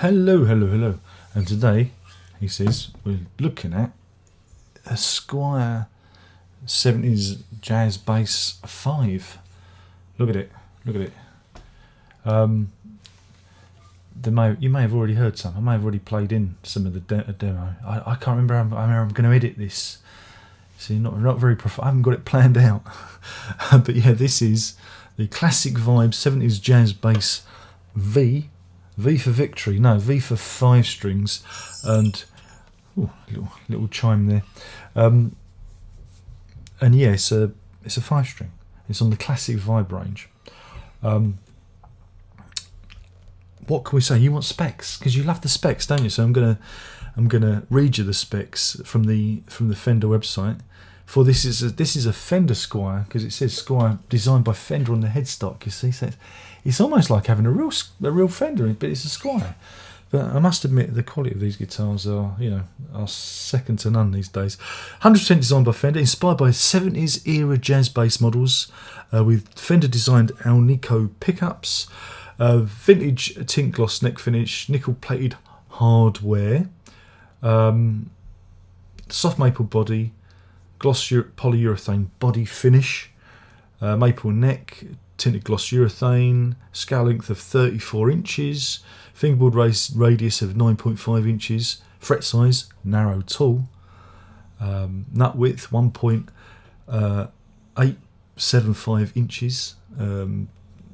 Hello. And today, he says, we're looking at a Squier 70s Jazz Bass 5. Look at it. You may have already heard some. I may have already played in some of the demo. I can't remember how I'm going to edit this. See, not very I haven't got it planned out. But yeah, this is the classic vibe 70s Jazz Bass V. V for victory. No, V for 5 strings. And little chime there. And yeah, it's a 5 string. It's on the classic vibe range. What can we say? You want specs because you love the specs, don't you? So I'm gonna read you the specs from the Fender website. For this is a Fender Squier because it says Squier designed by Fender on the headstock. You see, so it's almost like having a real Fender, but it's a Squier. But I must admit the quality of these guitars are second to none these days. 100% designed by Fender, inspired by 70s era jazz bass models with Fender designed Alnico pickups, vintage tint gloss neck finish, nickel plated hardware, soft maple body, gloss polyurethane body finish, maple neck, tinted gloss urethane, scale length of 34 inches, fingerboard radius of 9.5 inches, fret size narrow tall, nut width 1.875 inches,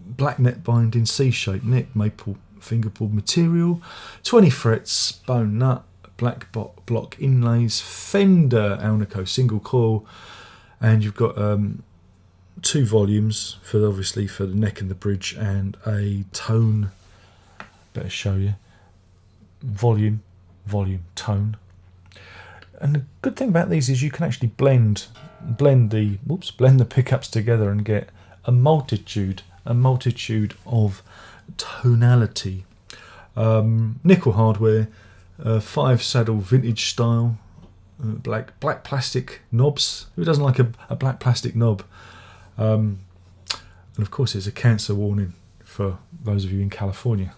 black net binding, C-shaped neck, maple fingerboard material, 20 frets, bone nut, black block inlays, Fender Alnico single coil, and you've got 2 volumes for the neck and the bridge, and a tone. Better show you volume, tone. And the good thing about these is you can actually blend the pickups together and get a multitude of tonality. Nickel hardware, 5 saddle vintage style, black plastic knobs. Who doesn't like a black plastic knob? And of course there's a cancer warning for those of you in California.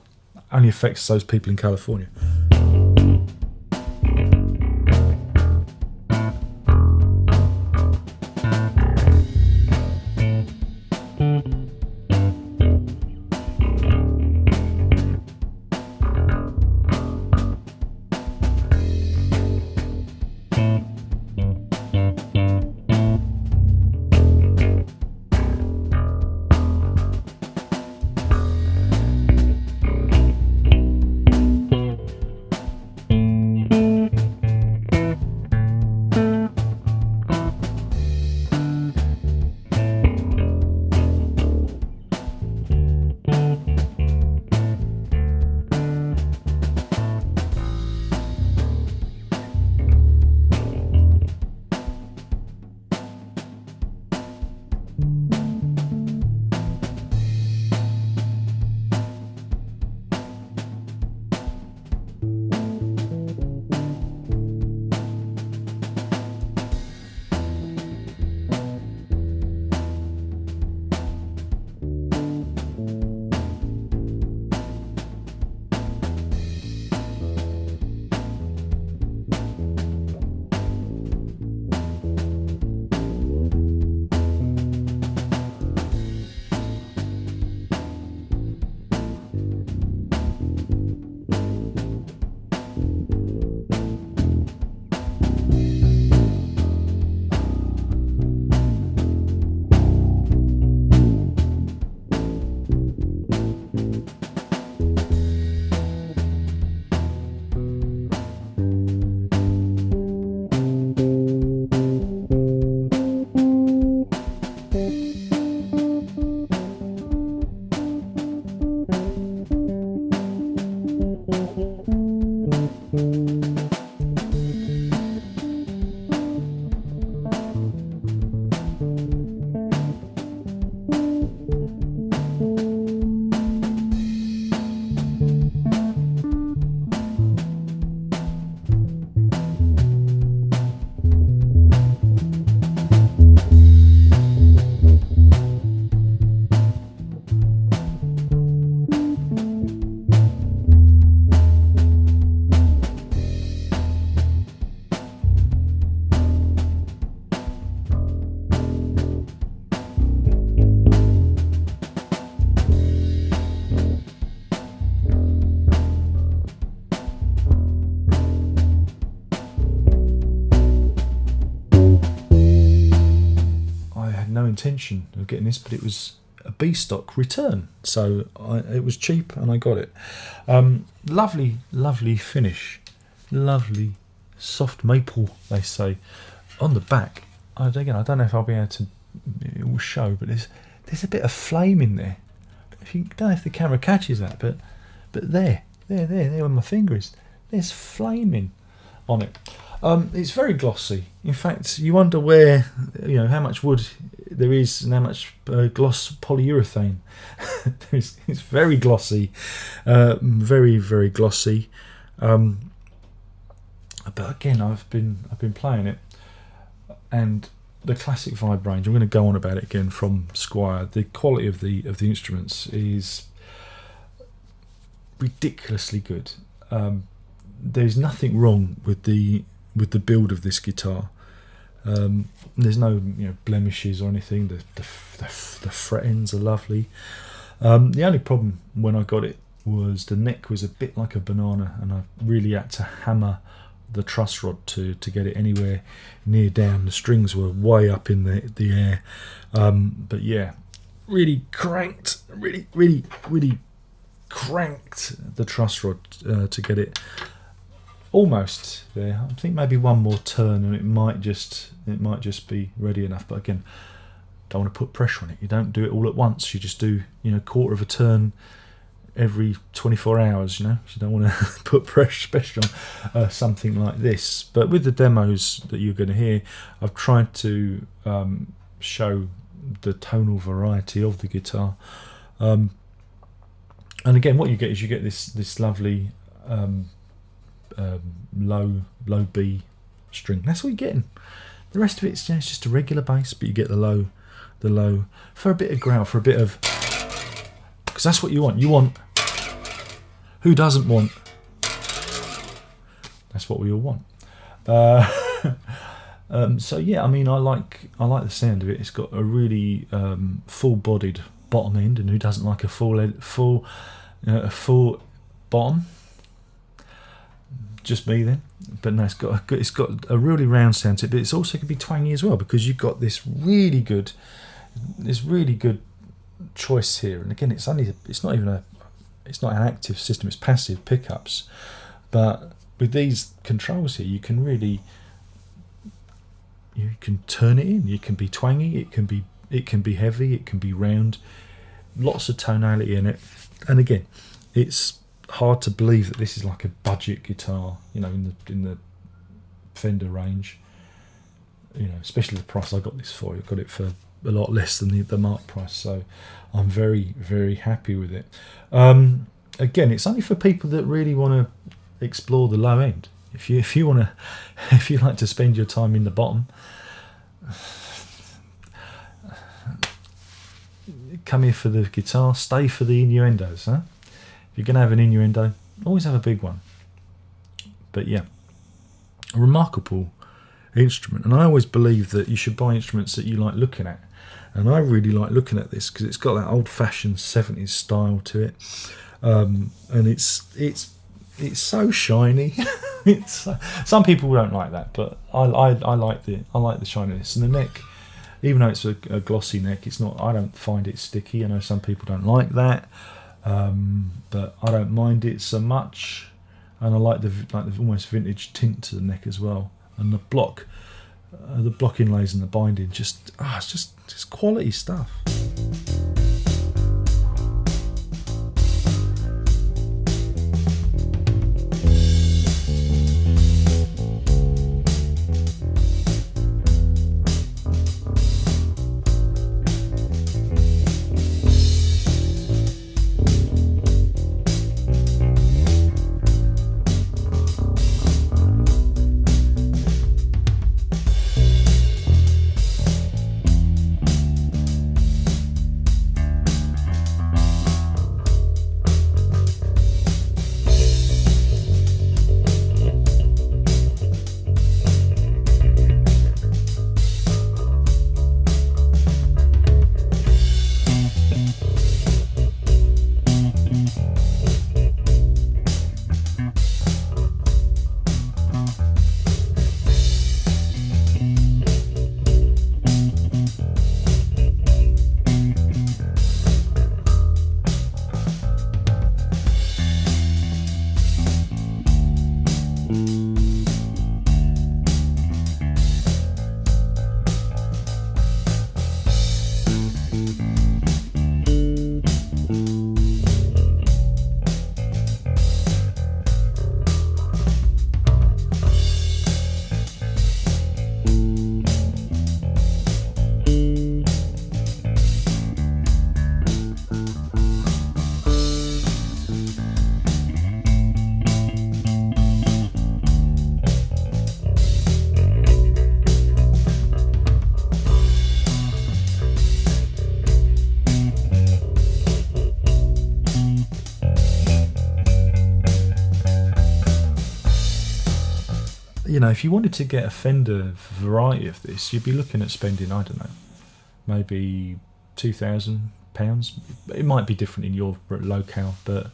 Only affects those people in California. intention of getting this, but it was a B stock return, so it was cheap and I got it. Lovely finish, lovely soft maple, they say. On the back, again, I don't know if I'll be able to, it will show, but there's a bit of flame in there. I don't know if the camera catches that, but there where my finger is, there's flaming on it. It's very glossy. In fact, you wonder where, how much wood there is and how much gloss polyurethane. It's very glossy, very glossy. But again, I've been playing it, and the classic vibe range, I'm going to go on about it again, from Squier. The quality of the instruments is ridiculously good. There's nothing wrong with the build of this guitar. There's no blemishes or anything. The fret ends are lovely. The only problem when I got it was the neck was a bit like a banana, and I really had to hammer the truss rod to get it anywhere near down. The strings were way up in the air. But yeah, really cranked the truss rod to get it almost there. I think maybe one more turn and it might just be ready enough. But again, don't want to put pressure on it. You don't do it all at once. You just do quarter of a turn every 24 hours. You don't want to put pressure, especially on something like this. But with the demos that you're going to hear, I've tried to show the tonal variety of the guitar. And again, what you get is this lovely low B string. That's what you're getting. The rest of it's just a regular bass, but you get the low for a bit of growl, for a bit of, because that's what you want. You want, who doesn't want? That's what we all want. So yeah, I mean, I like the sound of it. It's got a really full-bodied bottom end, and who doesn't like a full bottom? Just me then. But no, it's got a really round sound to it, but it's also going to be twangy as well, because you've got this really good choice here. And again, it's not an active system, it's passive pickups. But with these controls here, you can turn it in. You can be twangy, it can be heavy, it can be round, lots of tonality in it. And again, it's hard to believe that this is like a budget guitar, in the Fender range. Especially the price I got this for. I got it for a lot less than the mark price, so I'm very, very happy with it. Again, it's only for people that really want to explore the low end. If you like to spend your time in the bottom, come here for the guitar, stay for the innuendos, huh? If you're going to have an innuendo, always have a big one. But yeah, a remarkable instrument. And I always believe that you should buy instruments that you like looking at. And I really like looking at this because it's got that old-fashioned 70s style to it. And it's so shiny. Some people don't like that, but I like the shininess. And the neck, even though it's a glossy neck, it's not. I don't find it sticky. I know some people don't like that. But I don't mind it so much, and I like the almost vintage tint to the neck as well, and the block inlays and the binding, it's quality stuff. you know, if you wanted to get a Fender variety of this, you'd be looking at spending, I don't know, maybe £2,000. It might be different in your locale, but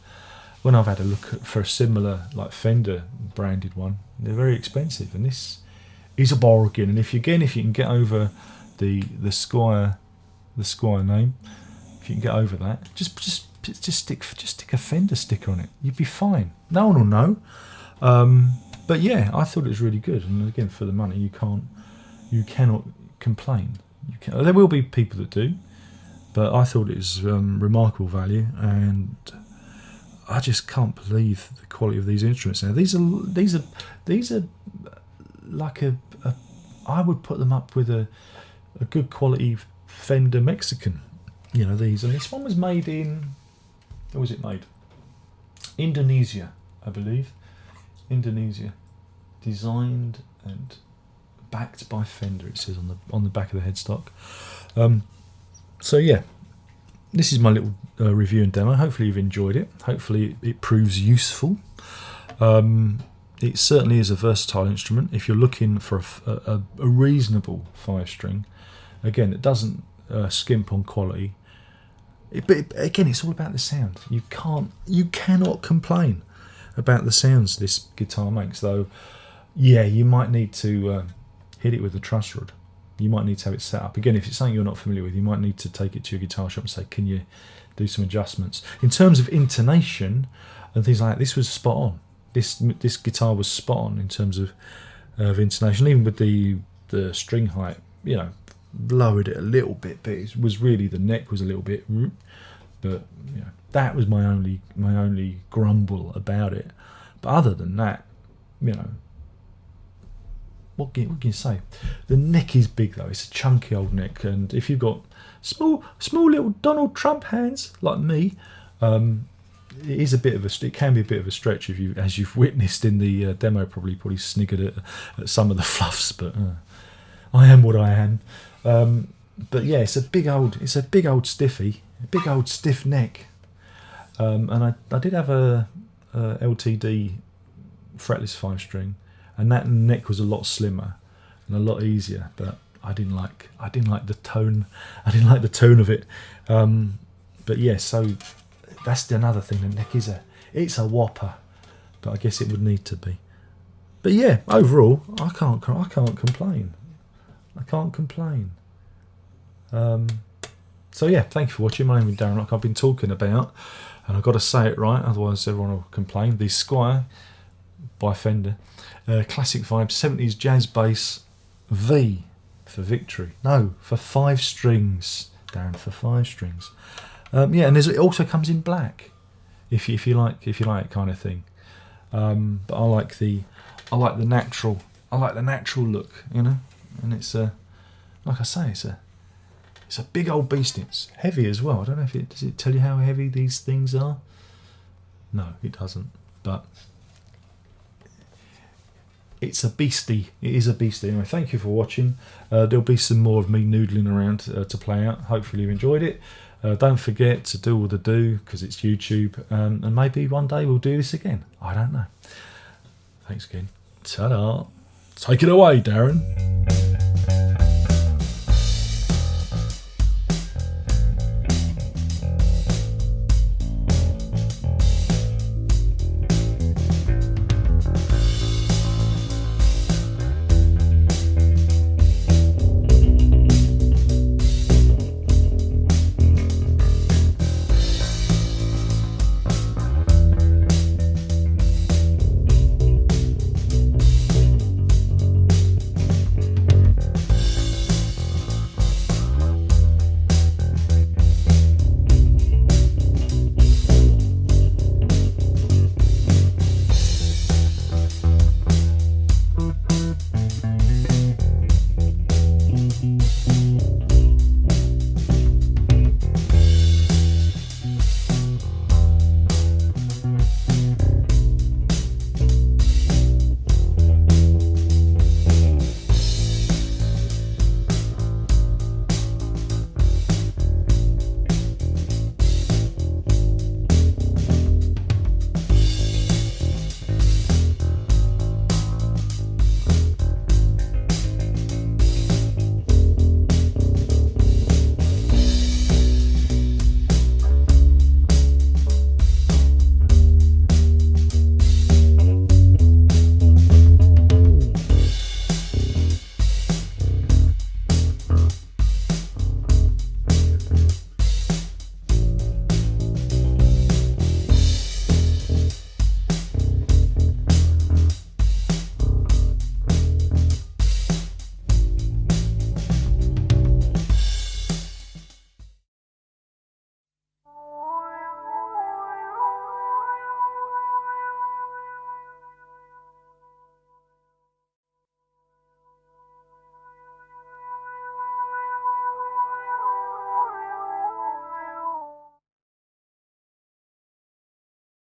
when I've had a look for a similar like Fender branded one, they're very expensive, and this is a bargain. And if you can get over the Squier name, if you can get over that, just stick a Fender sticker on it. You'd be fine. No one will know. But yeah, I thought it was really good. And again, for the money, you cannot complain. There will be people that do, but I thought it was remarkable value, and I just can't believe the quality of these instruments. Now these are like I would put them up with a good quality Fender Mexican. You know, these, and this one was made in, where was it made? Indonesia, I believe. Indonesia, designed and backed by Fender. It says on the back of the headstock. So yeah, this is my little review and demo. Hopefully you've enjoyed it. Hopefully it proves useful. It certainly is a versatile instrument. If you're looking for a reasonable 5-string, again, it doesn't skimp on quality. But again, it's all about the sound. You cannot complain about the sounds this guitar makes. Though, yeah, you might need to hit it with a truss rod. You might need to have it set up. Again, if it's something you're not familiar with, you might need to take it to your guitar shop and say, can you do some adjustments? In terms of intonation and things like that, this was spot on. This guitar was spot on in terms of intonation, even with the string height. You know, lowered it a little bit, but it was really, the neck was a little bit. But you know, that was my only grumble about it. But other than that, you know, what can you say? The neck is big though. It's a chunky old neck, and if you've got small little Donald Trump hands like me, it can be a bit of a stretch if as you've witnessed in the demo. Probably sniggered at some of the fluffs, but I am what I am. But yeah, it's a big old stiffy, a big old stiff neck. And I did have a LTD fretless 5-string, and that neck was a lot slimmer and a lot easier, but I didn't like the tone. I didn't like the tone of it. But yeah, so that's another thing. The neck it's a whopper, but I guess it would need to be. But yeah, overall, I can't complain. I can't complain. So yeah, thank you for watching. My name is Darren. Like I've been talking about, and I've got to say it right, otherwise everyone will complain. The Squier by Fender, classic vibe, 70s jazz bass, V for victory. No, for 5 strings, Darren, for 5 strings. Yeah, and it also comes in black, if you like it kind of thing. But I like the natural look, you know. And it's like I say, it's a big old beast. It's heavy as well. I don't know if does it tell you how heavy these things are? No, it doesn't. But it's a beastie. It is a beastie. Anyway, thank you for watching. There'll be some more of me noodling around to play out. Hopefully you enjoyed it. Don't forget to do all the because it's YouTube. And maybe one day we'll do this again. I don't know. Thanks again. Ta-da. Take it away, Darren.